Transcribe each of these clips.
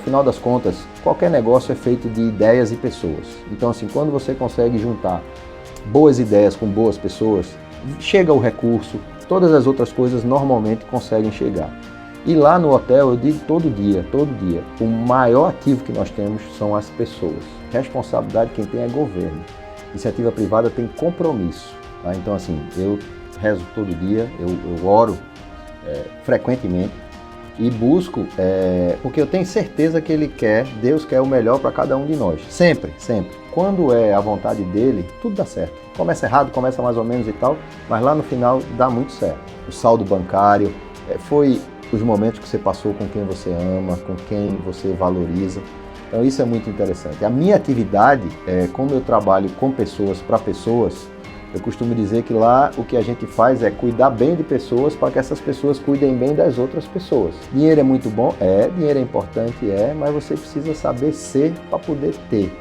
No final das contas, qualquer negócio é feito de ideias e pessoas. Então, assim, quando você consegue juntar boas ideias com boas pessoas, chega o recurso, todas as outras coisas normalmente conseguem chegar. E lá no hotel, eu digo todo dia, o maior ativo que nós temos são as pessoas. Responsabilidade quem tem é governo. Iniciativa privada tem compromisso. Tá? Então, assim, eu rezo todo dia, eu oro frequentemente e busco, porque eu tenho certeza que Deus quer o melhor para cada um de nós. Sempre, sempre. Quando é a vontade dele, tudo dá certo. Começa errado, começa mais ou menos e tal, mas lá no final dá muito certo. O saldo bancário, foi os momentos que você passou com quem você ama, com quem você valoriza. Então isso é muito interessante. A minha atividade, como eu trabalho com pessoas, para pessoas, eu costumo dizer que lá o que a gente faz é cuidar bem de pessoas para que essas pessoas cuidem bem das outras pessoas. Dinheiro é muito bom? Dinheiro é importante? Mas você precisa saber ser para poder ter.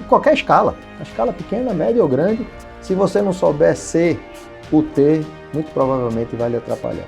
Em qualquer escala, a escala pequena, média ou grande, se você não souber ser, o ter, muito provavelmente vai lhe atrapalhar.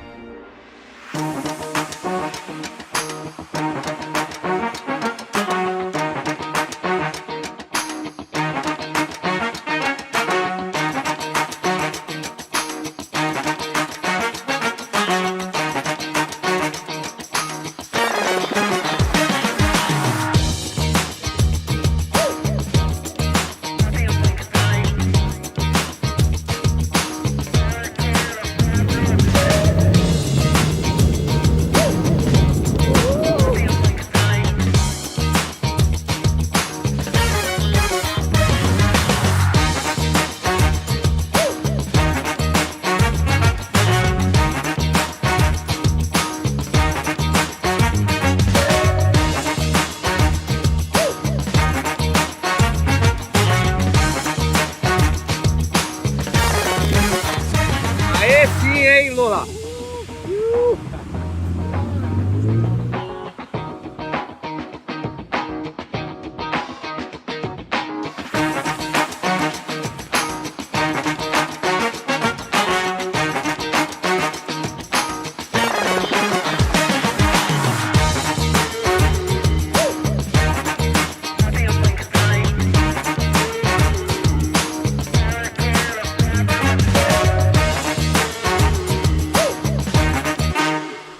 Sim, hein, Lula?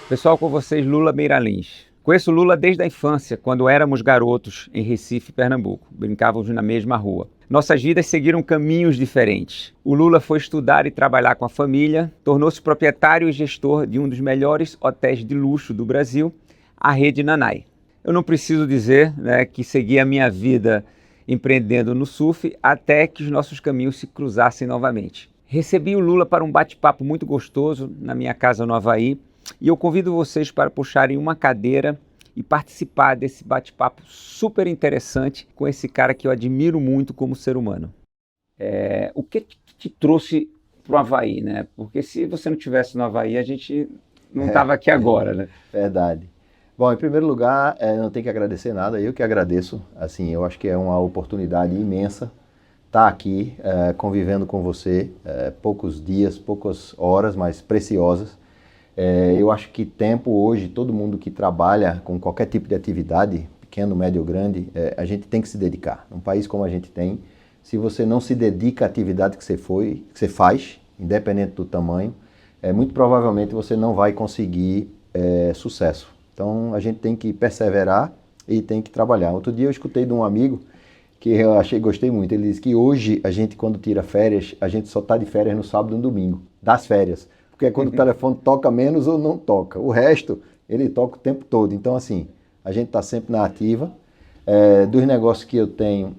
Pessoal, com vocês, Lula Meiralins. Conheço Lula desde a infância, quando éramos garotos em Recife, Pernambuco. Brincávamos na mesma rua. Nossas vidas seguiram caminhos diferentes. O Lula foi estudar e trabalhar com a família, tornou-se proprietário e gestor de um dos melhores hotéis de luxo do Brasil, a Rede Nanai. Eu não preciso dizer, que segui a minha vida empreendendo no surf até que os nossos caminhos se cruzassem novamente. Recebi o Lula para um bate-papo muito gostoso na minha casa no Havaí, e eu convido vocês para puxarem uma cadeira e participar desse bate-papo super interessante com esse cara que eu admiro muito como ser humano. O que te trouxe para o Havaí, né? Porque se você não estivesse no Havaí, a gente não estava aqui agora, né? Verdade. Bom, em primeiro lugar, não tenho que agradecer nada, eu que agradeço. Assim, eu acho que é uma oportunidade imensa estar aqui convivendo com você, poucos dias, poucas horas, mas preciosas. Eu acho que tempo hoje, todo mundo que trabalha com qualquer tipo de atividade, pequeno, médio ou grande, a gente tem que se dedicar. Num país como a gente tem, se você não se dedica à atividade que você faz, independente do tamanho, muito provavelmente você não vai conseguir sucesso. Então a gente tem que perseverar e tem que trabalhar. Outro dia eu escutei de um amigo que eu gostei muito. Ele disse que hoje a gente, quando tira férias, a gente só está de férias no sábado e no domingo, das férias. Porque é quando o telefone toca menos ou não toca. O resto, ele toca o tempo todo. Então, assim, a gente está sempre na ativa. Dos negócios que eu tenho,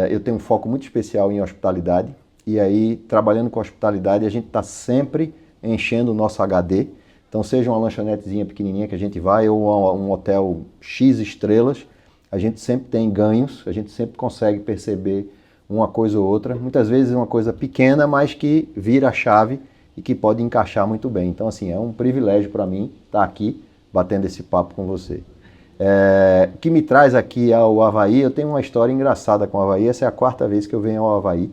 eu tenho um foco muito especial em hospitalidade. E aí, trabalhando com hospitalidade, a gente está sempre enchendo o nosso HD. Então, seja uma lanchonetezinha pequenininha que a gente vai, ou um hotel X estrelas, a gente sempre tem ganhos, a gente sempre consegue perceber uma coisa ou outra. Muitas vezes uma coisa pequena, mas que vira a chave e que pode encaixar muito bem. Então, assim, é um privilégio para mim estar aqui batendo esse papo com você. O que me traz aqui ao Havaí, eu tenho uma história engraçada com o Havaí. Essa é a 4ª vez que eu venho ao Havaí.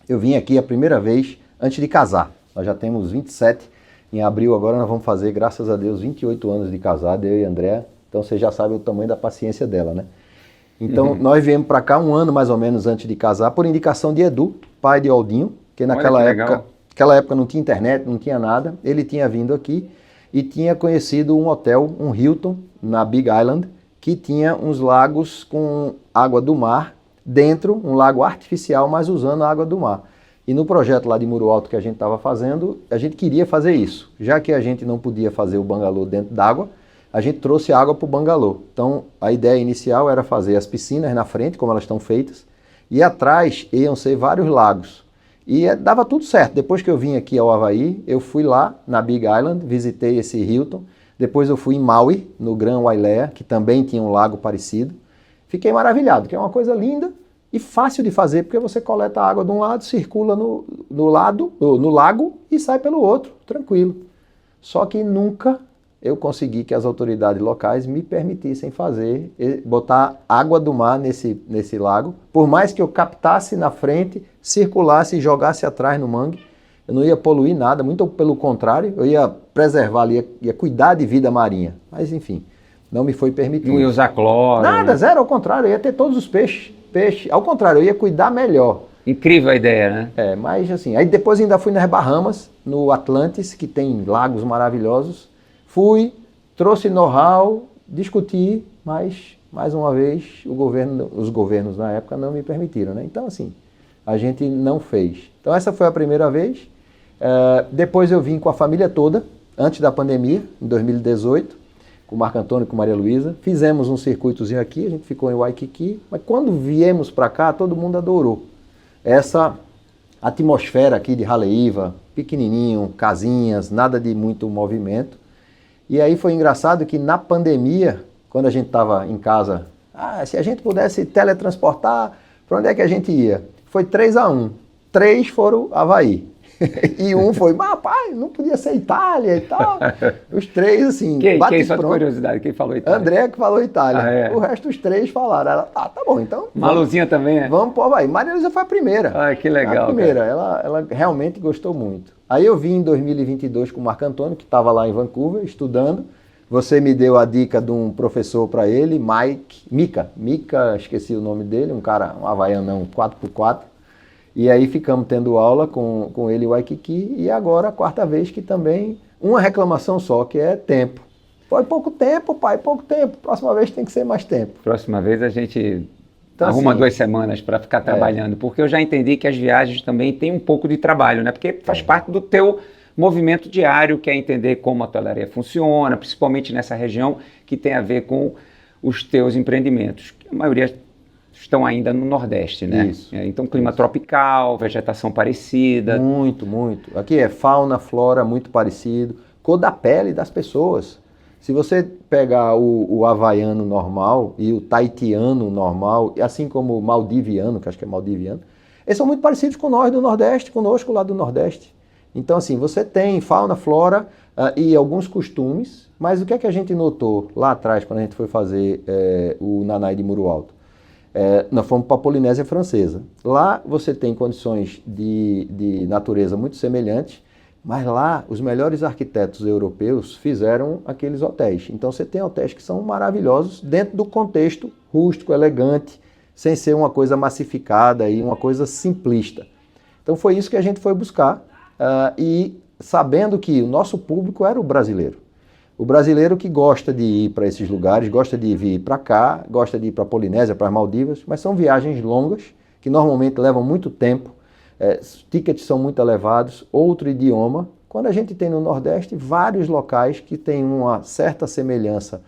Eu vim aqui a primeira vez antes de casar. Nós já temos 27, em abril agora nós vamos fazer, graças a Deus, 28 anos de casado, eu e a Andréa. Então você já sabe o tamanho da paciência dela, né? Então nós viemos para cá um ano mais ou menos antes de casar, por indicação de Edu, pai de Aldinho, que naquela época não tinha internet, não tinha nada. Ele tinha vindo aqui e tinha conhecido um hotel, um Hilton, na Big Island, que tinha uns lagos com água do mar dentro, um lago artificial, mas usando a água do mar. E no projeto lá de Muro Alto que a gente estava fazendo, a gente queria fazer isso. Já que a gente não podia fazer o bangalô dentro d'água, a gente trouxe água para o bangalô. Então, a ideia inicial era fazer as piscinas na frente, como elas estão feitas, e atrás iam ser vários lagos. E dava tudo certo. Depois que eu vim aqui ao Havaí, eu fui lá na Big Island, visitei esse Hilton. Depois eu fui em Maui, no Gran Wailea, que também tinha um lago parecido. Fiquei maravilhado, que é uma coisa linda e fácil de fazer, porque você coleta a água de um lado, circula no lago e sai pelo outro, tranquilo. Só que nunca eu consegui que as autoridades locais me permitissem botar água do mar nesse lago. Por mais que eu captasse na frente, circulasse e jogasse atrás no mangue, eu não ia poluir nada, muito pelo contrário, eu ia preservar ali, ia cuidar de vida marinha. Mas enfim, não me foi permitido. Não ia usar cloro? Nada, zero, ao contrário, eu ia ter todos os peixes. Ao contrário, eu ia cuidar melhor. Incrível a ideia, né? Mas assim, aí depois ainda fui nas Bahamas, no Atlantis, que tem lagos maravilhosos. Fui, trouxe know-how, discuti, mas, mais uma vez, os governos na época não me permitiram, né? Então, assim, a gente não fez. Então, essa foi a primeira vez. Depois eu vim com a família toda, antes da pandemia, em 2018, com o Marco Antônio e com Maria Luísa. Fizemos um circuitozinho aqui, a gente ficou em Waikiki, mas quando viemos para cá, todo mundo adorou. Essa atmosfera aqui de Haleiwa, pequenininho, casinhas, nada de muito movimento. E aí foi engraçado que na pandemia, quando a gente estava em casa, se a gente pudesse teletransportar, para onde é que a gente ia? Foi 3-1. 3 foram Havaí. E um foi, mas rapaz, não podia ser Itália e tal. Os 3, assim, Quem só de curiosidade, quem falou Itália? André que falou Itália. É. O resto, os 3 falaram. Ela, tá bom, então... Maluzinha também, é? Vamos pro Havaí. Maria Luísa foi a primeira. Ai, que legal. A primeira, ela realmente gostou muito. Aí eu vim em 2022 com o Marco Antônio, que estava lá em Vancouver, estudando. Você me deu a dica de um professor para ele, Mika, esqueci o nome dele, um havaianão 4x4. E aí ficamos tendo aula com ele em Waikiki, e agora a 4ª vez que também, uma reclamação só, que é tempo. Foi pouco tempo, pai, pouco tempo. Próxima vez tem que ser mais tempo. Próxima vez a gente arruma 2 semanas para ficar trabalhando, porque eu já entendi que as viagens também têm um pouco de trabalho, né? Porque faz parte do teu movimento diário, que é entender como a hotelaria funciona, principalmente nessa região que tem a ver com os teus empreendimentos. A maioria estão ainda no Nordeste, né? Isso. Então, clima tropical, vegetação parecida. Muito, muito. Aqui é fauna, flora, muito parecido. Cor da pele das pessoas. Se você pegar o havaiano normal e o taitiano normal, assim como o maldiviano, que acho que é maldiviano, eles são muito parecidos com nós do Nordeste, conosco lá do Nordeste. Então, assim, você tem fauna, flora e alguns costumes, mas o que é que a gente notou lá atrás, quando a gente foi fazer o Nanai de Muro Alto? Nós fomos para a Polinésia Francesa. Lá você tem condições de natureza muito semelhantes, mas lá os melhores arquitetos europeus fizeram aqueles hotéis. Então você tem hotéis que são maravilhosos dentro do contexto rústico, elegante, sem ser uma coisa massificada e uma coisa simplista. Então foi isso que a gente foi buscar e sabendo que o nosso público era o brasileiro. O brasileiro que gosta de ir para esses lugares, gosta de vir para cá, gosta de ir para a Polinésia, para as Maldivas, mas são viagens longas, que normalmente levam muito tempo, os tickets são muito elevados, outro idioma. Quando a gente tem no Nordeste vários locais que têm uma certa semelhança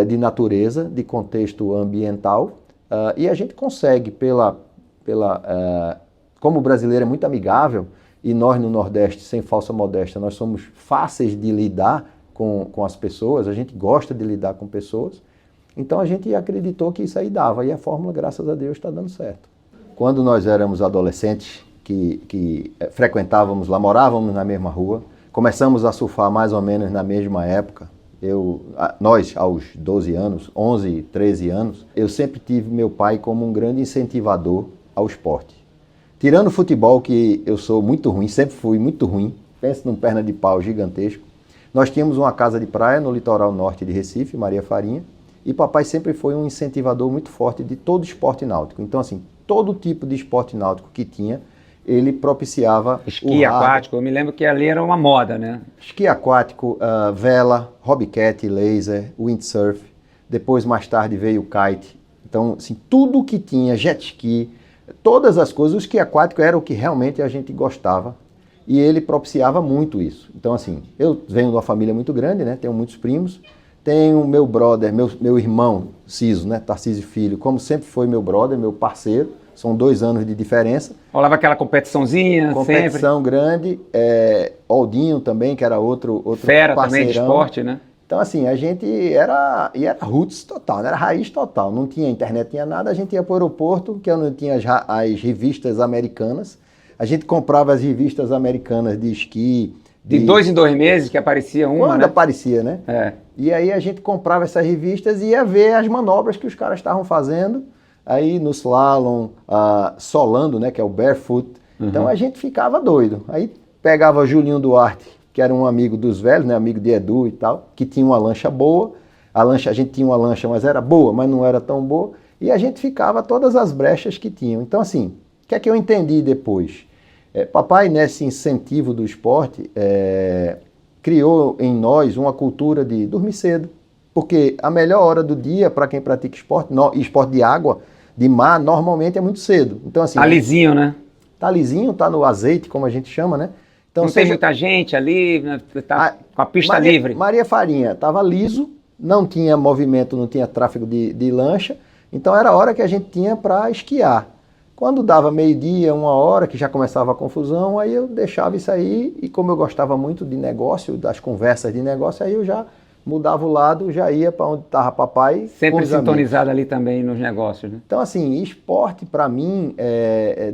de natureza, de contexto ambiental, e a gente consegue, como o brasileiro é muito amigável, e nós no Nordeste, sem falsa modéstia, nós somos fáceis de lidar com as pessoas, a gente gosta de lidar com pessoas, então a gente acreditou que isso aí dava, e a fórmula, graças a Deus, está dando certo. Quando nós éramos adolescentes, que frequentávamos lá, morávamos na mesma rua, começamos a surfar mais ou menos na mesma época, nós aos 12 anos, 11, 13 anos, eu sempre tive meu pai como um grande incentivador ao esporte. Tirando o futebol, que eu sou muito ruim, sempre fui muito ruim, penso num perna de pau gigantesco. Nós tínhamos uma casa de praia no litoral norte de Recife, Maria Farinha, E papai sempre foi um incentivador muito forte de todo esporte náutico. Então, assim, todo tipo de esporte náutico que tinha, ele propiciava esqui aquático. Eu me lembro que ali era uma moda, né? Esqui aquático, vela, hobbycat, laser, windsurf. Depois, mais tarde, veio o kite. Então, assim, tudo que tinha, jet ski, todas as coisas, o esqui aquático era o que realmente a gente gostava. E ele propiciava muito isso. Então, assim, eu venho de uma família muito grande, né? Tenho muitos primos. Tenho meu brother, meu irmão, Ciso, né? Tarcísio Filho, como sempre foi meu brother, meu parceiro. São 2 anos de diferença. Rolava aquela competiçãozinha Competição sempre. grande. Aldinho também, que era outro Fera parceirão. também de esporte, né? Então, assim, a gente era roots total, né? Era raiz total. Não tinha internet, tinha nada. A gente ia para o aeroporto, que eu não tinha as revistas americanas. A gente comprava as revistas americanas de esqui. De 2 em 2 meses que aparecia uma, Quando né? aparecia, né? É. E aí a gente comprava essas revistas e ia ver as manobras que os caras estavam fazendo. Aí no slalom, solando, né? Que é o barefoot. Então a gente ficava doido. Aí pegava Julinho Duarte, que era um amigo dos velhos, né? Amigo de Edu e tal, que tinha uma lancha boa. A gente tinha uma lancha, mas era boa, mas não era tão boa. E a gente ficava todas as brechas que tinham. Então, assim, o que é que eu entendi depois? Papai, nesse incentivo do esporte, criou em nós uma cultura de dormir cedo. Porque a melhor hora do dia para quem pratica esporte de água, de mar, normalmente é muito cedo. Então, assim, Tá lisinho, né? Tá lisinho, tá no azeite, como a gente chama, né? Então, não tem muita gente ali, né? Tá com a pista Maria, livre. Maria Farinha estava liso, não tinha movimento, não tinha tráfego de lancha, então era a hora que a gente tinha para esquiar. Quando dava meio-dia, 1 hora, que já começava a confusão, aí eu deixava isso aí, e como eu gostava muito de negócio, das conversas de negócio, aí eu já mudava o lado, já ia para onde estava papai. Sempre sintonizado ali também nos negócios, né? Então, assim, esporte para mim,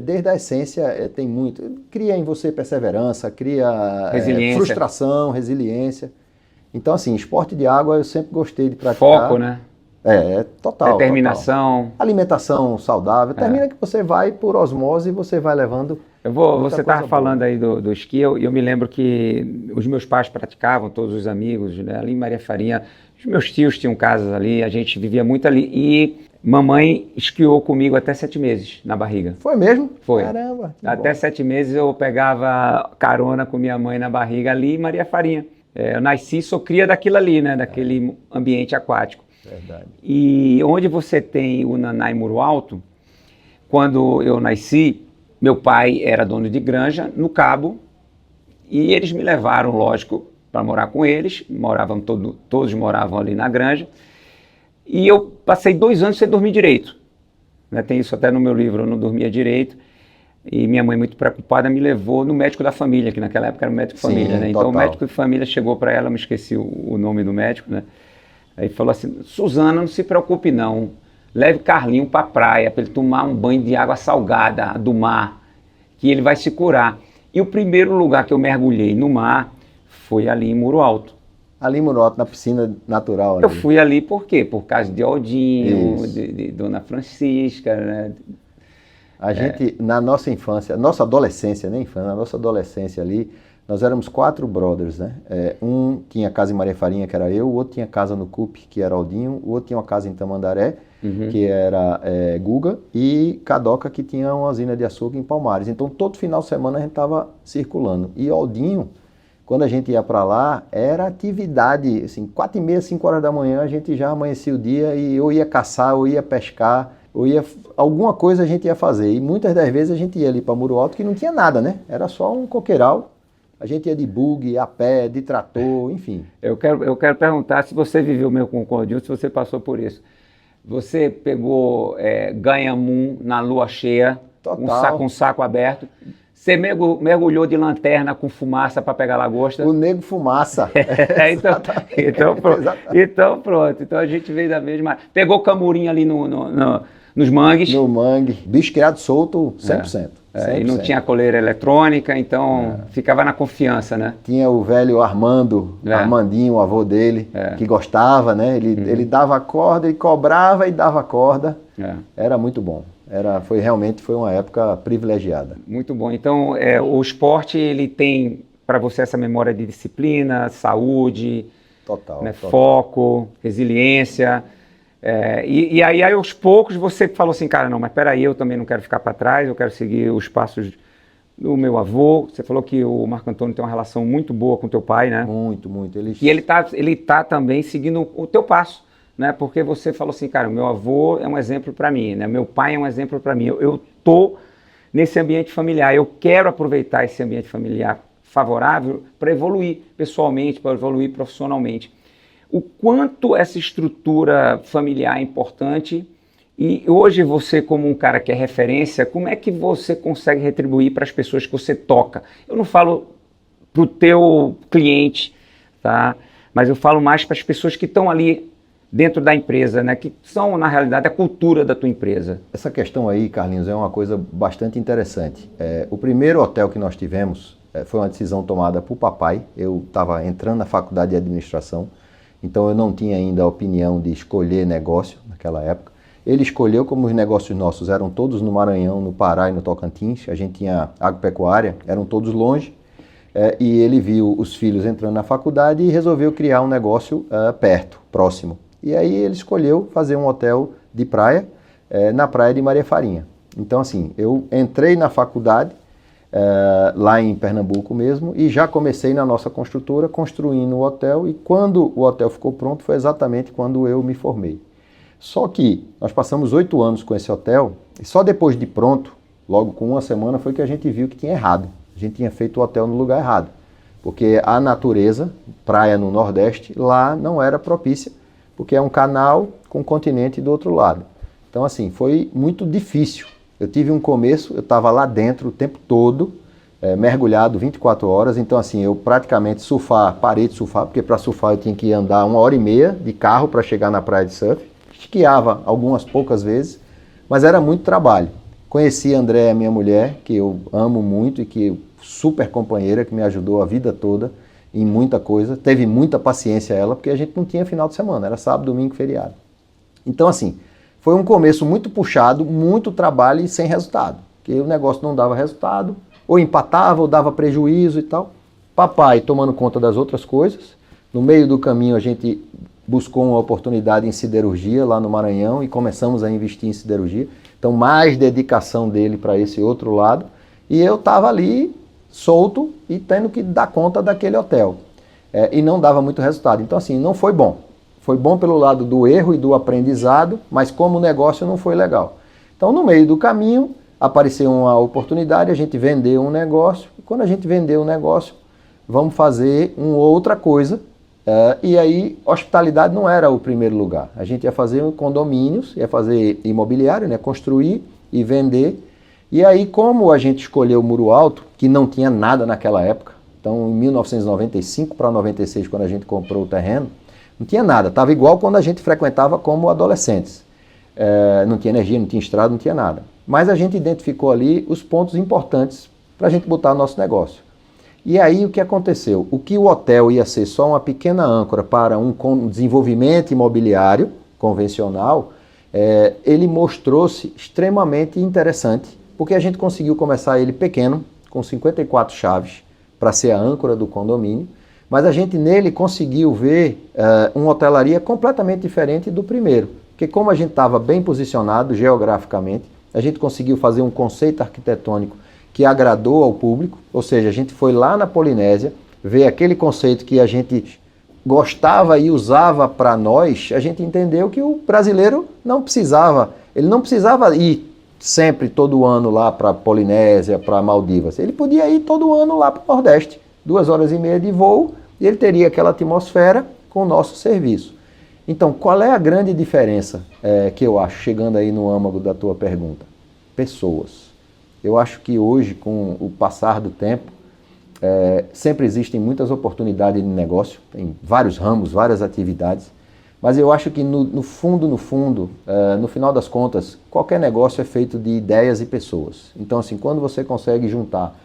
desde a essência, tem muito. Cria em você perseverança, cria frustração, resiliência. Então, assim, esporte de água eu sempre gostei de praticar. Foco, né? Total. Determinação. Total. Alimentação saudável. Termina que você vai por osmose e você vai levando. Você estava falando aí do esqui, e eu me lembro que os meus pais praticavam, todos os amigos, né, ali em Maria Farinha. Os meus tios tinham casas ali, a gente vivia muito ali. E mamãe esquiou comigo até 7 meses na barriga. Foi mesmo? Foi. Caramba. Até 7 meses eu pegava carona com minha mãe na barriga ali em Maria Farinha. Eu nasci, sou cria daquilo ali, né, daquele ambiente aquático. Verdade. E onde você tem o Naná em Muro Alto, quando eu nasci, meu pai era dono de granja no Cabo e eles me levaram, lógico, para morar com eles. Todos moravam ali na granja. E eu passei 2 anos sem dormir direito. Né? Tem isso até no meu livro, eu não dormia direito. E minha mãe, muito preocupada, me levou no médico da família, que naquela época era o médico de família. Né? Então o médico de família chegou para ela, me esqueci o nome do médico, né? Aí falou assim: Suzana, não se preocupe não, leve Carlinho para a praia para ele tomar um banho de água salgada do mar, que ele vai se curar. E o primeiro lugar que eu mergulhei no mar foi ali em Muro Alto. Ali em Muro Alto, na piscina natural. Ali. Eu fui ali por quê? Por causa de Aldinho, de Dona Francisca, né? A gente, na nossa infância, nossa adolescência, nem infância, na nossa adolescência ali, nós éramos 4 brothers, né? Um tinha casa em Maria Farinha, que era eu, o outro tinha casa no CUP, que era Aldinho, o outro tinha uma casa em Tamandaré, que era Guga, e Cadoca, que tinha uma usina de açúcar em Palmares. Então, todo final de semana a gente estava circulando. E Aldinho, quando a gente ia para lá, era atividade, assim, 4h30, 5 horas da manhã, a gente já amanhecia o dia e ou ia caçar, ou ia pescar, ou ia... Alguma coisa a gente ia fazer. E muitas das vezes a gente ia ali para Muro Alto, que não tinha nada, né? Era só um coqueiral. A gente ia de bug, a pé, de trator, enfim. Eu quero perguntar se você viveu meio com o Cordil, se você passou por isso. Você pegou ganhamum na lua cheia, um saco aberto. Você mergulhou de lanterna com fumaça para pegar lagosta? O nego fumaça. Então pronto. Então a gente veio da mesma... Pegou camurim ali nos mangues. No mangue. Bicho criado solto, 100%. 100%. E não tinha coleira eletrônica, então ficava na confiança, né? Tinha o velho Armandinho, o avô dele, que gostava, né? Ele dava a corda, ele cobrava e dava a corda. Era muito bom. Realmente foi uma época privilegiada. Muito bom. Então, o esporte, ele tem para você essa memória de disciplina, saúde, total. Foco, resiliência. E aí, aos poucos, você falou assim, cara, não, mas peraí, eu também não quero ficar para trás, eu quero seguir os passos do meu avô. Você falou que o Marco Antônio tem uma relação muito boa com o teu pai, né? Muito, muito. E ele tá também seguindo o teu passo, né? Porque você falou assim, cara, o meu avô é um exemplo para mim, né? Meu pai é um exemplo para mim. Eu tô nesse ambiente familiar, eu quero aproveitar esse ambiente familiar favorável para evoluir pessoalmente, para evoluir profissionalmente. O quanto essa estrutura familiar é importante, e hoje você, como um cara que é referência, como é que você consegue retribuir para as pessoas que você toca? Eu não falo para o teu cliente, tá? Mas eu falo mais para as pessoas que estão ali dentro da empresa, né? Que são, na realidade, a cultura da tua empresa. Essa questão aí, Carlinhos, é uma coisa bastante interessante. O primeiro hotel que nós tivemos foi uma decisão tomada por papai. Eu estava entrando na faculdade de administração, então eu não tinha ainda a opinião de escolher negócio naquela época. Ele escolheu, como os negócios nossos eram todos no Maranhão, no Pará e no Tocantins, a gente tinha agropecuária, eram todos longe, e ele viu os filhos entrando na faculdade e resolveu criar um negócio perto, próximo. E aí ele escolheu fazer um hotel de praia, na praia de Maria Farinha. Então assim, eu entrei na faculdade, lá em Pernambuco mesmo, e já comecei na nossa construtora construindo o hotel, e quando o hotel ficou pronto foi exatamente quando eu me formei. Só que nós passamos 8 anos com esse hotel, e só depois de pronto, logo com uma semana, foi que a gente viu que tinha errado. A gente tinha feito o hotel no lugar errado, porque a natureza, praia no Nordeste, lá não era propícia, porque é um canal com o continente do outro lado. Então assim, foi muito difícil. Eu tive um começo, eu estava lá dentro o tempo todo, mergulhado 24 horas, então assim, eu praticamente parei de surfar, porque para surfar eu tinha que andar 1h30 de carro para chegar na praia de surf, esquiava algumas poucas vezes, mas era muito trabalho. Conheci a Andréa, minha mulher, que eu amo muito e que super companheira, que me ajudou a vida toda em muita coisa, teve muita paciência ela, porque a gente não tinha final de semana, era sábado, domingo, feriado. Então assim, foi um começo muito puxado, muito trabalho e sem resultado, porque o negócio não dava resultado, ou empatava, ou dava prejuízo e tal. Papai tomando conta das outras coisas. No meio do caminho a gente buscou uma oportunidade em siderurgia lá no Maranhão e começamos a investir em siderurgia. Então mais dedicação dele para esse outro lado. E eu estava ali solto e tendo que dar conta daquele hotel. E não dava muito resultado. Então assim, não foi bom. Foi bom pelo lado do erro e do aprendizado, mas como negócio não foi legal. Então no meio do caminho apareceu uma oportunidade, a gente vendeu um negócio, e quando a gente vendeu um negócio, vamos fazer uma outra coisa, e aí hospitalidade não era o primeiro lugar. A gente ia fazer condomínios, ia fazer imobiliário, né, construir e vender. E aí como a gente escolheu o Muro Alto, que não tinha nada naquela época, então em 1995 para 96, quando a gente comprou o terreno, não tinha nada, estava igual quando a gente frequentava como adolescentes. Não tinha energia, não tinha estrada, não tinha nada. Mas a gente identificou ali os pontos importantes para a gente botar no nosso negócio. E aí o que aconteceu? O que o hotel ia ser só uma pequena âncora para um desenvolvimento imobiliário convencional, ele mostrou-se extremamente interessante, porque a gente conseguiu começar ele pequeno, com 54 chaves, para ser a âncora do condomínio, mas a gente nele conseguiu ver uma hotelaria completamente diferente do primeiro, porque como a gente estava bem posicionado geograficamente, a gente conseguiu fazer um conceito arquitetônico que agradou ao público, ou seja, a gente foi lá na Polinésia, ver aquele conceito que a gente gostava e usava para nós, a gente entendeu que o brasileiro não precisava, ele não precisava ir sempre, todo ano lá para a Polinésia, para Maldivas, ele podia ir todo ano lá para o Nordeste, 2h30 de voo, e ele teria aquela atmosfera com o nosso serviço. Então, qual é a grande diferença que eu acho, chegando aí no âmago da tua pergunta? Pessoas. Eu acho que hoje, com o passar do tempo, sempre existem muitas oportunidades de negócio, tem vários ramos, várias atividades, mas eu acho que no fundo, no final das contas, qualquer negócio é feito de ideias e pessoas. Então, assim, quando você consegue juntar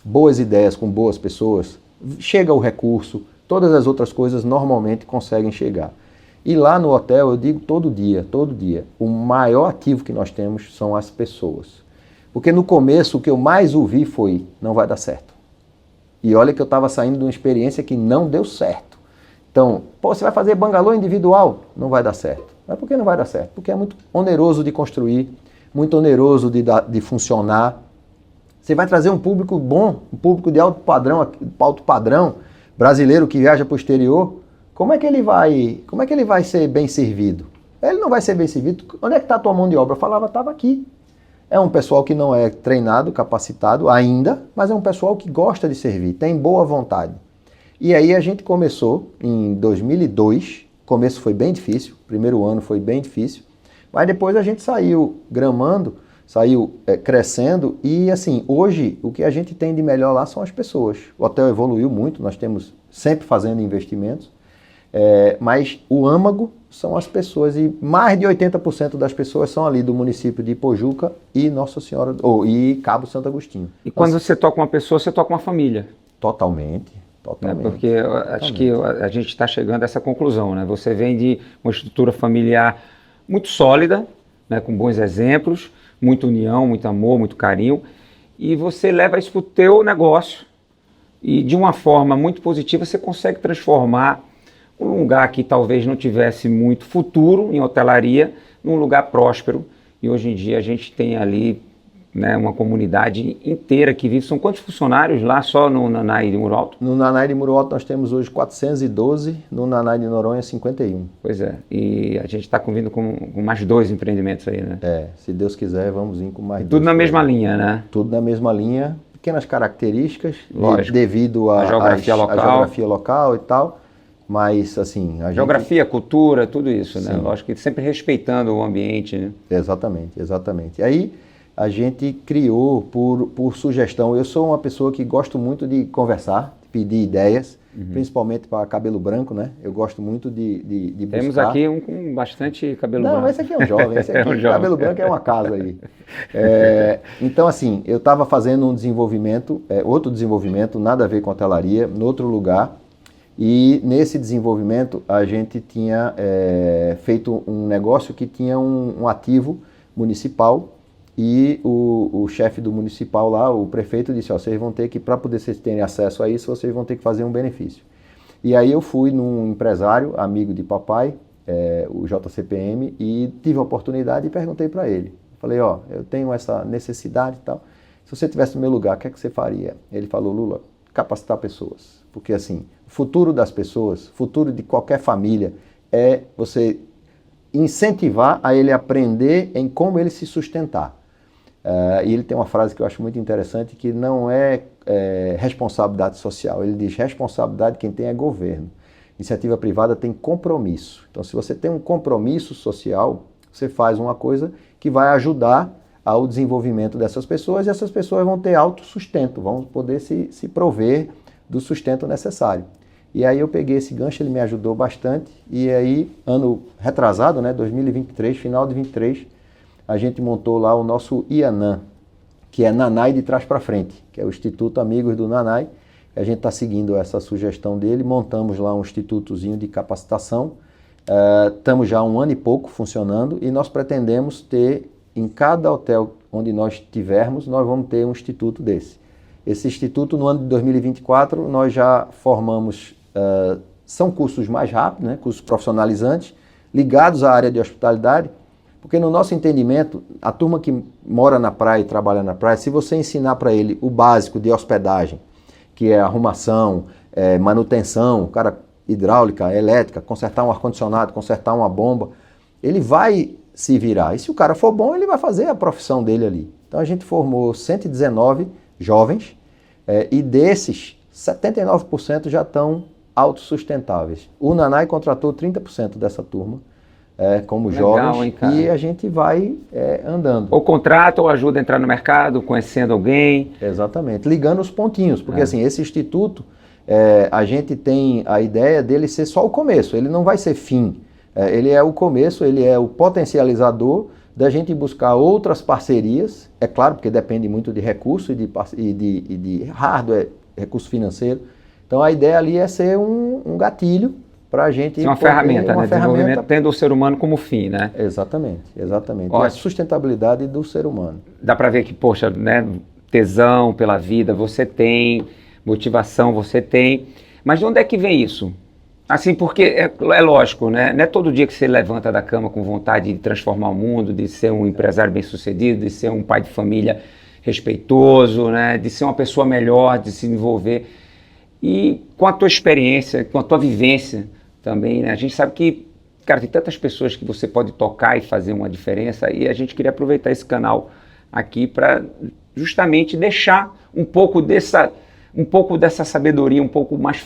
boas ideias com boas pessoas, chega o recurso, todas as outras coisas normalmente conseguem chegar. E lá no hotel, eu digo todo dia, o maior ativo que nós temos são as pessoas. Porque no começo o que eu mais ouvi foi, não vai dar certo. E olha que eu estava saindo de uma experiência que não deu certo. Então, você vai fazer bangalô individual? Não vai dar certo. Mas por que não vai dar certo? Porque é muito oneroso de construir, muito oneroso de funcionar. Você vai trazer um público bom, um público de alto padrão brasileiro que viaja para o exterior. Como é que ele vai ser bem servido? Ele não vai ser bem servido. Onde é que está a tua mão de obra? Eu falava, estava aqui. É um pessoal que não é treinado, capacitado ainda, mas é um pessoal que gosta de servir, tem boa vontade. E aí a gente começou em 2002, o começo foi bem difícil, o primeiro ano foi bem difícil, mas depois a gente saiu gramando, saiu crescendo e assim, hoje o que a gente tem de melhor lá são as pessoas. O hotel evoluiu muito, nós temos sempre fazendo investimentos, mas o âmago são as pessoas e mais de 80% das pessoas são ali do município de Ipojuca e Nossa Senhora, e Cabo Santo Agostinho. E quando você toca uma pessoa, você toca uma família. Totalmente. Porque eu acho que a gente está chegando a essa conclusão, né? Você vem de uma estrutura familiar muito sólida, né? Com bons exemplos, muita união, muito amor, muito carinho, e você leva isso para o teu negócio e de uma forma muito positiva você consegue transformar um lugar que talvez não tivesse muito futuro em hotelaria, num lugar próspero. E hoje em dia a gente tem ali, né, uma comunidade inteira que vive. São quantos funcionários lá só no Nanai de Muro Alto? No Nanai de Muro Alto nós temos hoje 412, no Nanai de Noronha 51. Pois é, e a gente está vindo com mais 2 empreendimentos aí, né? Se Deus quiser, vamos vir com mais 2. Tudo na mesma linha, né? Tudo na mesma linha, pequenas características, devido à geografia local e tal. Mas, assim... Geografia, cultura, tudo isso, né? Lógico que sempre respeitando o ambiente, né? Exatamente. Aí, a gente criou por sugestão. Eu sou uma pessoa que gosto muito de conversar, de pedir ideias, principalmente para cabelo branco, né? Eu gosto muito de buscar. Temos aqui um com bastante cabelo branco. Não, esse aqui é um jovem. Esse aqui, cabelo branco é uma casa aí. Então, assim, eu estava fazendo um desenvolvimento, outro desenvolvimento, nada a ver com hotelaria, em outro lugar. E nesse desenvolvimento a gente tinha feito um negócio que tinha um ativo municipal e o chefe do municipal lá, o prefeito, disse, vocês vão ter que, para poder vocês terem acesso a isso, vocês vão ter que fazer um benefício. E aí eu fui num empresário, amigo de papai, o JCPM, e tive a oportunidade e perguntei para ele. Falei, eu tenho essa necessidade e tal, se você estivesse no meu lugar, o que é que você faria? Ele falou, Lula, capacitar pessoas. Porque assim, o futuro das pessoas, o futuro de qualquer família é você incentivar a ele aprender em como ele se sustentar. E ele tem uma frase que eu acho muito interessante, que não é responsabilidade social. Ele diz, responsabilidade quem tem é governo. Iniciativa privada tem compromisso. Então, se você tem um compromisso social, você faz uma coisa que vai ajudar ao desenvolvimento dessas pessoas e essas pessoas vão ter autossustento, vão poder se prover do sustento necessário. E aí eu peguei esse gancho, ele me ajudou bastante, e aí, ano retrasado, né, 2023, final de 23, a gente montou lá o nosso IANAM, que é Nanai de trás para frente, que é o Instituto Amigos do Nanai. A gente está seguindo essa sugestão dele, montamos lá um institutozinho de capacitação, estamos já há 1 ano e pouco funcionando, e nós pretendemos ter, em cada hotel onde nós tivermos, nós vamos ter um instituto desse. Esse instituto, no ano de 2024, nós já formamos, são cursos mais rápidos, né, cursos profissionalizantes, ligados à área de hospitalidade, porque no nosso entendimento, a turma que mora na praia e trabalha na praia, se você ensinar para ele o básico de hospedagem, que é arrumação, manutenção, cara, hidráulica, elétrica, consertar um ar-condicionado, consertar uma bomba, ele vai se virar. E se o cara for bom, ele vai fazer a profissão dele ali. Então a gente formou 119 jovens, e desses, 79% já estão autossustentáveis. O Nanai contratou 30% dessa turma como legal, jovens, hein, e a gente vai andando. Ou contrata ou ajuda a entrar no mercado, conhecendo alguém. Exatamente, ligando os pontinhos, porque assim, esse instituto, a gente tem a ideia dele ser só o começo, ele não vai ser fim. Ele é o começo, ele é o potencializador da gente buscar outras parcerias, é claro, porque depende muito de recurso e de hardware, recurso financeiro. Então a ideia ali é ser um gatilho para a gente... Uma ferramenta, né? Desenvolvimento tendo o ser humano como fim, né? Exatamente. E a sustentabilidade do ser humano. Dá para ver que, poxa, né, tesão pela vida você tem, motivação você tem, mas de onde é que vem isso? Assim, porque é lógico, né? Não é todo dia que você levanta da cama com vontade de transformar o mundo, de ser um empresário bem-sucedido, de ser um pai de família respeitoso, né? De ser uma pessoa melhor, de se envolver. E com a tua experiência, com a tua vivência também, né? A gente sabe que, cara, tem tantas pessoas que você pode tocar e fazer uma diferença, e a gente queria aproveitar esse canal aqui para justamente deixar um pouco dessa sabedoria um pouco mais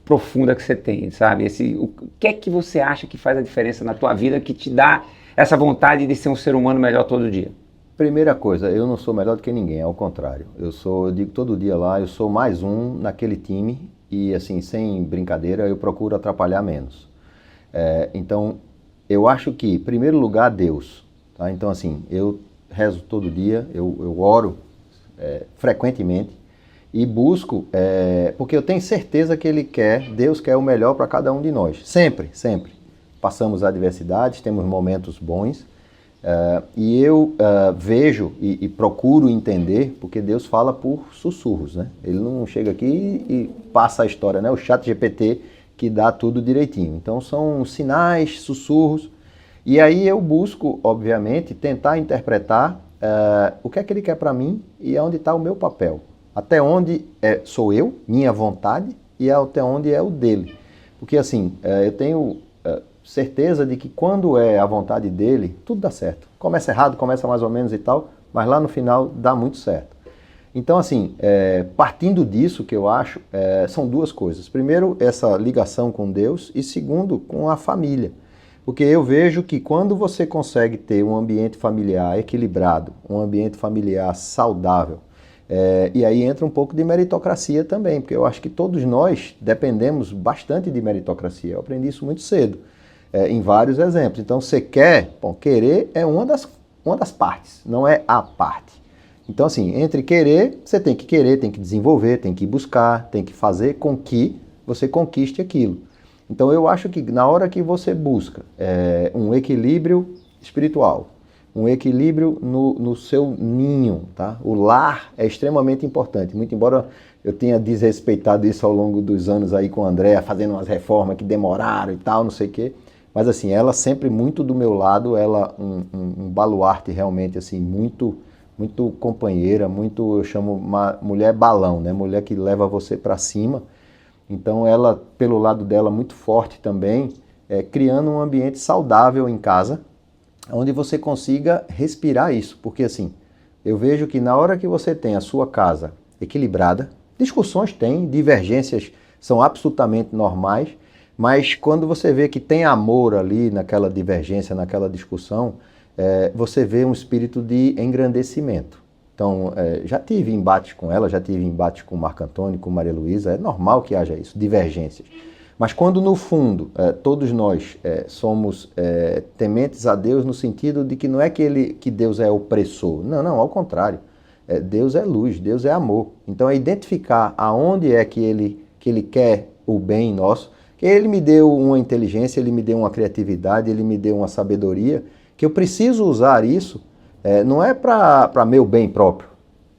profunda que você tem, sabe? O que é que você acha que faz a diferença na tua vida, que te dá essa vontade de ser um ser humano melhor todo dia? Primeira coisa, eu não sou melhor do que ninguém, ao contrário. Eu digo todo dia lá, eu sou mais um naquele time e, assim, sem brincadeira, eu procuro atrapalhar menos. Então, eu acho que, em primeiro lugar, Deus. Tá? Então, assim, eu rezo todo dia, eu oro frequentemente, e busco, porque eu tenho certeza que Deus quer o melhor para cada um de nós. Sempre, sempre. Passamos adversidades, temos momentos bons, e eu vejo e procuro entender, porque Deus fala por sussurros, né? Ele não chega aqui e passa a história, né? O ChatGPT que dá tudo direitinho. Então são sinais, sussurros, e aí eu busco, obviamente, tentar interpretar o que é que ele quer para mim e onde está o meu papel. Até onde sou eu, minha vontade, e até onde é o dele. Porque assim, eu tenho certeza de que quando é a vontade dele, tudo dá certo. Começa errado, começa mais ou menos e tal, mas lá no final dá muito certo. Então assim, partindo disso que eu acho, são duas coisas. Primeiro, essa ligação com Deus e segundo, com a família. Porque eu vejo que quando você consegue ter um ambiente familiar equilibrado, um ambiente familiar saudável, e aí entra um pouco de meritocracia também, porque eu acho que todos nós dependemos bastante de meritocracia. Eu aprendi isso muito cedo, em vários exemplos. Então, você quer, bom, querer é uma das partes, não é a parte. Então, assim, entre querer, você tem que querer, tem que desenvolver, tem que buscar, tem que fazer com que você conquiste aquilo. Então, eu acho que na hora que você busca um equilíbrio espiritual, um equilíbrio no seu ninho, tá? O lar é extremamente importante, muito embora eu tenha desrespeitado isso ao longo dos anos aí com a Andréa, fazendo umas reformas que demoraram e tal, não sei o quê, mas assim, ela sempre muito do meu lado, ela um baluarte realmente assim, muito companheira, muito, eu chamo uma mulher balão, né? Mulher que leva você para cima. Então ela, pelo lado dela, muito forte também, criando um ambiente saudável em casa, onde você consiga respirar isso, porque assim, eu vejo que na hora que você tem a sua casa equilibrada, discussões tem, divergências são absolutamente normais, mas quando você vê que tem amor ali naquela divergência, naquela discussão, você vê um espírito de engrandecimento. Então, já tive embates com ela, já tive embates com o Marco Antônio, com Maria Luísa, é normal que haja isso, divergências. Mas quando no fundo todos nós somos tementes a Deus no sentido de que não é que Deus é opressor, não, ao contrário. Deus é luz, Deus é amor. Então é identificar aonde é que ele quer o bem nosso, que ele me deu uma inteligência, ele me deu uma criatividade, ele me deu uma sabedoria, que eu preciso usar isso, não é para meu bem próprio.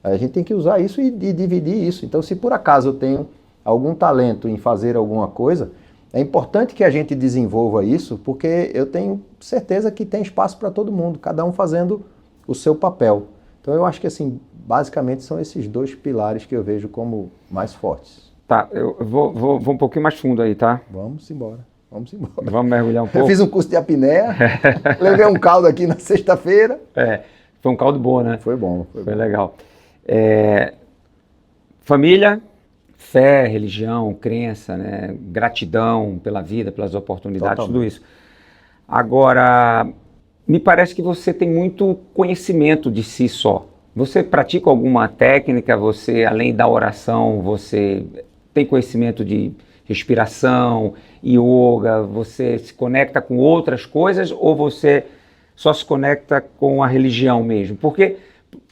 A gente tem que usar isso e dividir isso. Então se por acaso eu tenho algum talento em fazer alguma coisa, é importante que a gente desenvolva isso, porque eu tenho certeza que tem espaço para todo mundo, cada um fazendo o seu papel. Então eu acho que assim, basicamente são esses dois pilares que eu vejo como mais fortes. Tá, eu vou um pouquinho mais fundo aí, tá? Vamos embora. Vamos mergulhar um pouco. Eu fiz um curso de apneia, levei um caldo aqui na sexta-feira. Foi um caldo bom, né? Foi bom. Foi legal. Família, fé, religião, crença, né? Gratidão pela vida, pelas oportunidades, Totalmente. tudo isso. Agora, me parece que você tem muito conhecimento de si só. Você pratica alguma técnica? Você, além da oração, você tem conhecimento de respiração, yoga? Você se conecta com outras coisas ou você só se conecta com a religião mesmo? Porque,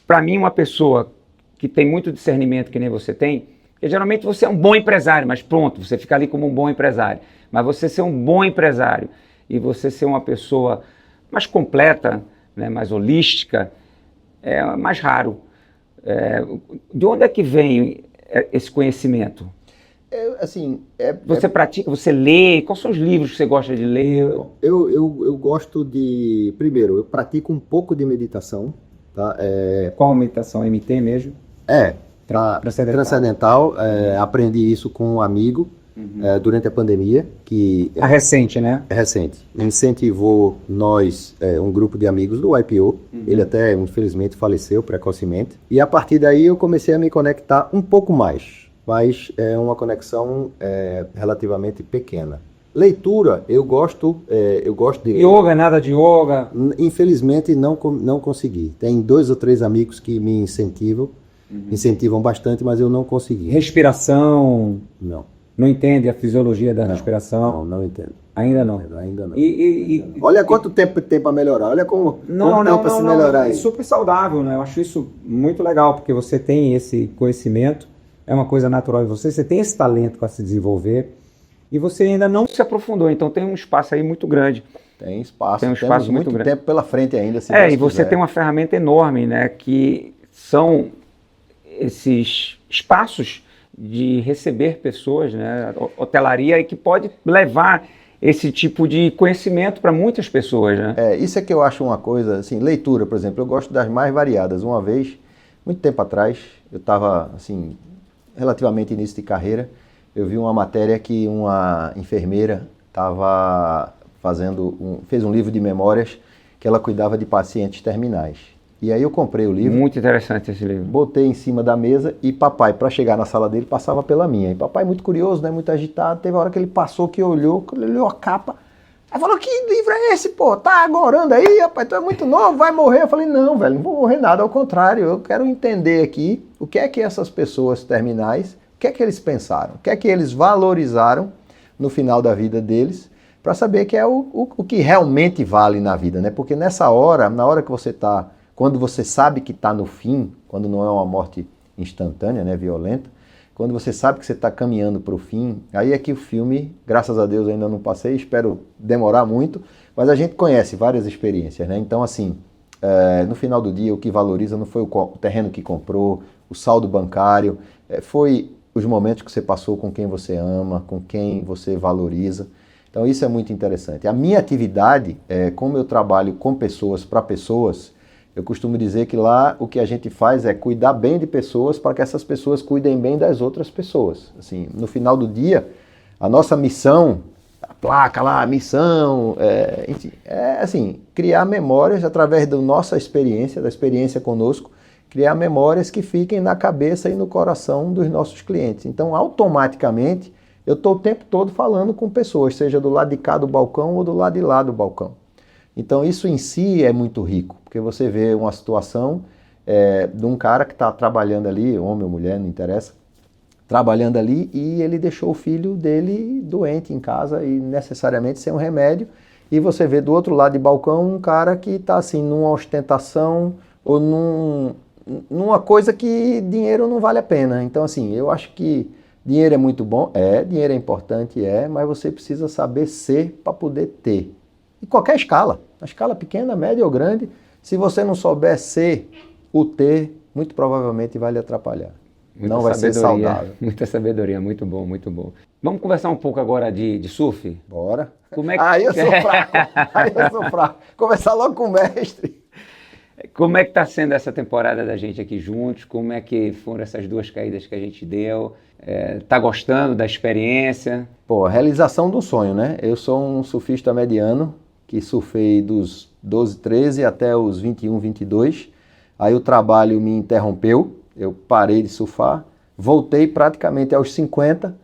para mim, uma pessoa que tem muito discernimento que nem você tem, porque geralmente você é um bom empresário, mas pronto, você fica ali como um bom empresário. Mas você ser um bom empresário e você ser uma pessoa mais completa, né, mais holística, é mais raro. De onde é que vem esse conhecimento? Assim, Você pratica, você lê? Quais são os livros que você gosta de ler? eu gosto de... Primeiro, eu pratico um pouco de meditação, tá? Qual meditação? MT mesmo? Transcendental. Aprendi isso com um amigo durante a pandemia, que A recente, né? é recente. Incentivou nós, um grupo de amigos do YPO. Ele até, infelizmente, faleceu precocemente. E a partir daí eu comecei a me conectar um pouco mais. Mas é uma conexão relativamente pequena. Leitura, eu gosto de... Yoga, nada de yoga. Infelizmente não consegui. Tem 2 ou 3 amigos que me incentivam bastante, mas eu não consegui. Respiração. Não. Não entende a fisiologia da respiração? Não entendo. Ainda não. Ainda não. E Olha quanto tempo tem para melhorar. Olha como tem para se melhorar é aí. super saudável, né? Eu acho isso muito legal, porque você tem esse conhecimento, é uma coisa natural em você, você tem esse talento para se desenvolver, e você ainda não se aprofundou, então tem um espaço aí muito grande. Tem espaço, Temos muito muito grande. tempo pela frente ainda. Se E Deus você quiser. tem uma ferramenta enorme, né? Que são esses espaços de receber pessoas, né? Hotelaria, e que pode levar esse tipo de conhecimento para muitas pessoas, né? Isso é que eu acho uma coisa, assim, leitura, por exemplo, eu gosto das mais variadas. Uma vez, muito tempo atrás, eu estava, assim, relativamente início de carreira, eu vi uma matéria que uma enfermeira estava fez um livro de memórias que ela cuidava de pacientes terminais. E aí eu comprei o livro. Muito interessante esse livro. Botei em cima da mesa e papai, para chegar na sala dele, passava pela minha. E papai, muito curioso, né, muito agitado, teve a hora que ele passou, que olhou, quando ele olhou a capa, aí falou, que livro é esse, pô? Tá agorando aí, rapaz, tu é muito novo, vai morrer. Eu falei, não, velho, não vou morrer nada, ao contrário, eu quero entender aqui o que é que essas pessoas terminais, o que é que eles pensaram, o que é que eles valorizaram no final da vida deles, para saber que é o que realmente vale na vida, né? Porque nessa hora, na hora que você está... Quando você sabe que está no fim, quando não é uma morte instantânea, né, violenta, quando você sabe que você está caminhando para o fim, aí é que o filme, graças a Deus ainda não passei, espero demorar muito, mas a gente conhece várias experiências, né? Então, assim, no final do dia, o que valoriza não foi o terreno que comprou, o saldo bancário, foi os momentos que você passou com quem você ama, com quem você valoriza. Então, isso é muito interessante. A minha atividade, como eu trabalho com pessoas, para pessoas, eu costumo dizer que lá o que a gente faz é cuidar bem de pessoas para que essas pessoas cuidem bem das outras pessoas. Assim, no final do dia, a nossa missão, a placa lá, missão, enfim, assim, criar memórias através da nossa experiência, da experiência conosco, criar memórias que fiquem na cabeça e no coração dos nossos clientes. Então, automaticamente, eu estou o tempo todo falando com pessoas, seja do lado de cá do balcão ou do lado de lá do balcão. Então isso em si é muito rico, porque você vê uma situação de um cara que está trabalhando ali, homem ou mulher, não interessa, trabalhando ali e ele deixou o filho dele doente em casa e necessariamente sem um remédio, e você vê do outro lado de balcão um cara que está assim, numa ostentação ou numa coisa que dinheiro não vale a pena. Então assim, eu acho que dinheiro é muito bom, dinheiro é importante, mas você precisa saber ser para poder ter. Em qualquer escala, na escala pequena, média ou grande, se você não souber ser, o ter, muito provavelmente vai lhe atrapalhar. Não vai ser saudável. Muita sabedoria, muito bom, muito bom. Vamos conversar um pouco agora de surf? Bora. Como é que... Aí eu sou fraco. Conversar logo com o mestre. Como é que está sendo essa temporada da gente aqui juntos? Como é que foram essas 2 caídas que a gente deu? Tá gostando da experiência? Pô, realização do sonho, né? Eu sou um surfista mediano, que surfei dos 12, 13 até os 21, 22. Aí o trabalho me interrompeu, eu parei de surfar, voltei praticamente aos 50,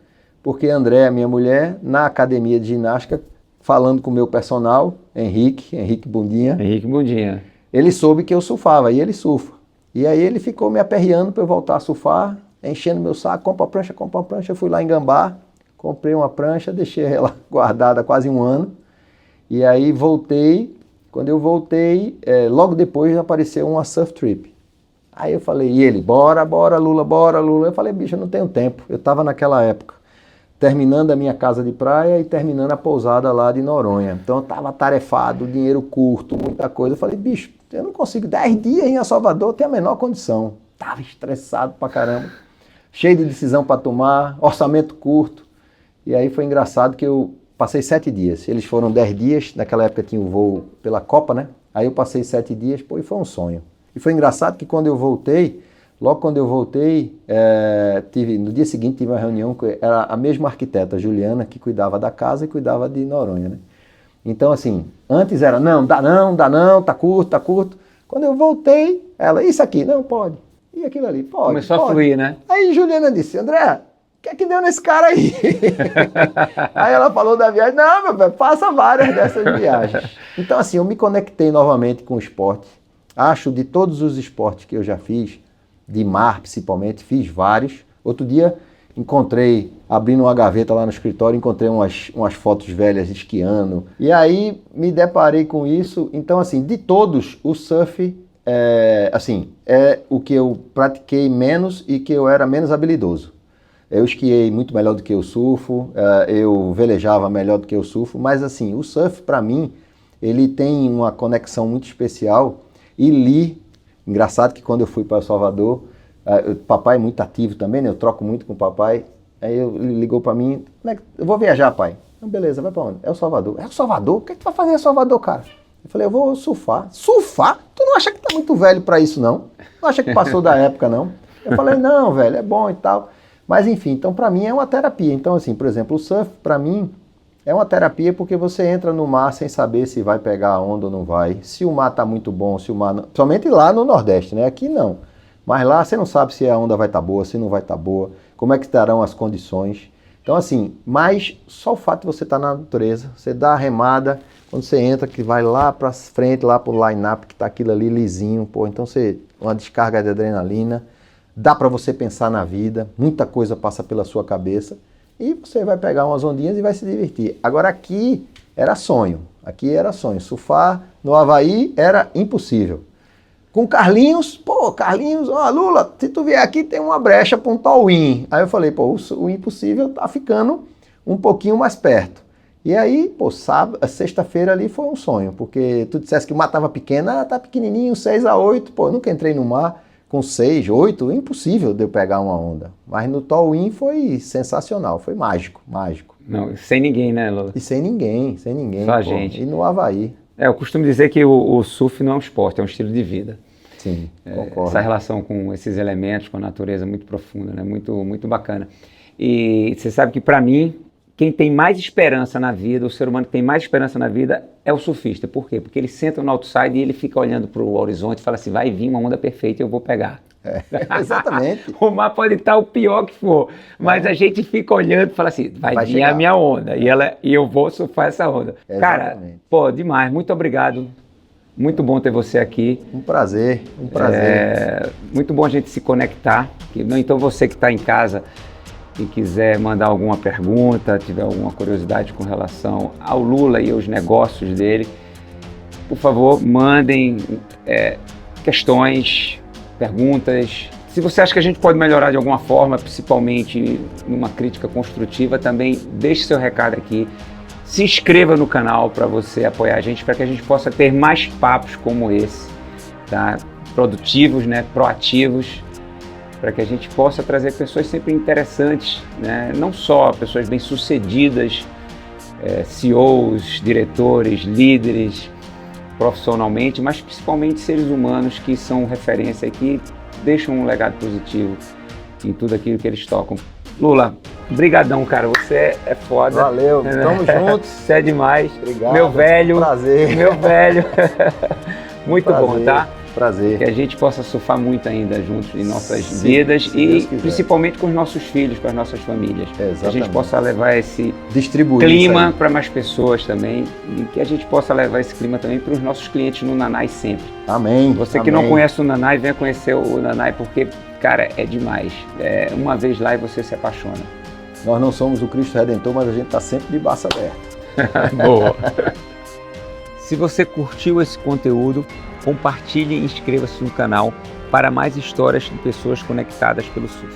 porque André, minha mulher, na academia de ginástica, falando com o meu personal, Henrique Bundinha. Henrique Bundinha. Ele soube que eu surfava, e ele surfa. E aí ele ficou me aperreando para eu voltar a surfar, enchendo meu saco, compra uma prancha, eu fui lá em Gambá, comprei uma prancha, deixei ela guardada há quase um ano, e aí voltei. Quando eu voltei, logo depois apareceu uma surf trip. Aí eu falei, e ele, bora Lula, bora Lula. Eu falei, bicho, eu não tenho tempo. Eu estava naquela época terminando a minha casa de praia e terminando a pousada lá de Noronha. Então eu estava atarefado, dinheiro curto, muita coisa. Eu falei, bicho, eu não consigo, 10 dias em Salvador, eu tenho a menor condição. Estava estressado pra caramba. cheio de decisão para tomar, orçamento curto. E aí foi engraçado que eu passei 7 dias. Eles foram 10 dias, naquela época tinha o voo pela Copa, né? Aí eu passei 7 dias, pô, e foi um sonho. E foi engraçado que quando eu voltei, logo quando eu voltei, no dia seguinte tive uma reunião com era a mesma arquiteta, a Juliana, que cuidava da casa e cuidava de Noronha, né? Então, assim, antes era, não, dá não, tá curto. Quando eu voltei, ela, isso aqui, não, pode. E aquilo ali, pode. Começou a fluir, né? Aí Juliana disse, André, o que é que deu nesse cara aí? Aí ela falou da viagem, não, meu velho, faça várias dessas viagens. Então, assim, eu me conectei novamente com o esporte. Acho, de todos os esportes que eu já fiz, de mar principalmente, fiz vários. Outro dia, abrindo uma gaveta lá no escritório, encontrei umas fotos velhas esquiando. E aí, me deparei com isso. Então, assim, de todos, o surf é o que eu pratiquei menos e que eu era menos habilidoso. Eu esquiei muito melhor do que eu surfo, eu velejava melhor do que eu surfo, mas assim, o surf para mim, ele tem uma conexão muito especial. E engraçado que quando eu fui para Salvador, o papai é muito ativo também, né? Eu troco muito com o papai, aí ele ligou para mim, eu vou viajar, pai. Então, beleza, vai para onde? É o Salvador. É o Salvador? O que tu vai fazer em Salvador, cara? Eu falei, eu vou surfar. Surfar? Tu não acha que tá muito velho para isso, não? Não acha que passou da época, não? Eu falei, não, velho, é bom e tal. Mas enfim, então para mim é uma terapia. Então assim, por exemplo, o surf para mim é uma terapia porque você entra no mar sem saber se vai pegar a onda ou não vai. Se o mar tá muito bom, se o mar... Somente lá no Nordeste, né? Aqui não. Mas lá você não sabe se a onda vai estar boa, se não vai estar boa, como é que estarão as condições. Então assim, mas só o fato de você estar na natureza, você dá a remada, quando você entra, que vai lá para frente, lá pro line-up, que tá aquilo ali lisinho, pô, então uma descarga de adrenalina, dá para você pensar na vida, muita coisa passa pela sua cabeça e você vai pegar umas ondinhas e vai se divertir. Agora aqui era sonho, surfar no Havaí era impossível. Com Carlinhos, ó, Lula, se tu vier aqui tem uma brecha para um tall-in. Aí eu falei, o impossível tá ficando um pouquinho mais perto. E aí, sexta-feira ali foi um sonho, porque tu dissesse que o mar tava pequeno, tá pequenininho, 6-8, eu nunca entrei no mar com 6, 8, impossível de eu pegar uma onda. Mas no tall-in foi sensacional, foi mágico. Não, sem ninguém, né, Lula? E sem ninguém. Só a gente. E no Havaí. Eu costumo dizer que o surf não é um esporte, é um estilo de vida. Sim, concordo. Essa relação com esses elementos, com a natureza é muito profunda, né? Muito, muito bacana. E você sabe que para mim, quem tem mais esperança na vida, o ser humano que tem mais esperança na vida é o surfista. Por quê? Porque ele senta no outside e ele fica olhando para o horizonte e fala assim, vai vir uma onda perfeita e eu vou pegar. Exatamente. O mar pode estar o pior que for, mas a gente fica olhando e fala assim, vai vir chegar a minha onda e eu vou surfar essa onda. Exatamente. Cara, demais, muito obrigado. Muito bom ter você aqui. Um prazer. Muito bom a gente se conectar. Então você que está em casa e quiser mandar alguma pergunta, tiver alguma curiosidade com relação ao Lula e aos negócios dele, por favor, mandem questões, perguntas. Se você acha que a gente pode melhorar de alguma forma, principalmente numa crítica construtiva, também deixe seu recado aqui. Se inscreva no canal para você apoiar a gente, para que a gente possa ter mais papos como esse, tá? Produtivos, né? Proativos, para que a gente possa trazer pessoas sempre interessantes, né? Não só pessoas bem-sucedidas, CEOs, diretores, líderes, profissionalmente, mas principalmente seres humanos que são referência e que deixam um legado positivo em tudo aquilo que eles tocam. Lula, brigadão, cara, você é foda. Valeu, estamos juntos. Você é demais. Obrigado. Meu velho. Prazer. Meu velho. Muito prazer, bom, tá? Prazer. Que a gente possa surfar muito ainda juntos em nossas vidas e principalmente com os nossos filhos, com as nossas famílias. Exatamente. Que a gente possa levar esse distribuir clima para mais pessoas também e que a gente possa levar esse clima também para os nossos clientes no Nanai sempre. Amém. Você que não conhece o Nanai, venha conhecer o Nanai porque, cara, é demais. Uma vez lá e você se apaixona. Nós não somos o Cristo Redentor, mas a gente está sempre de braço aberto. Boa. Se você curtiu esse conteúdo, compartilhe e inscreva-se no canal para mais histórias de pessoas conectadas pelo surf.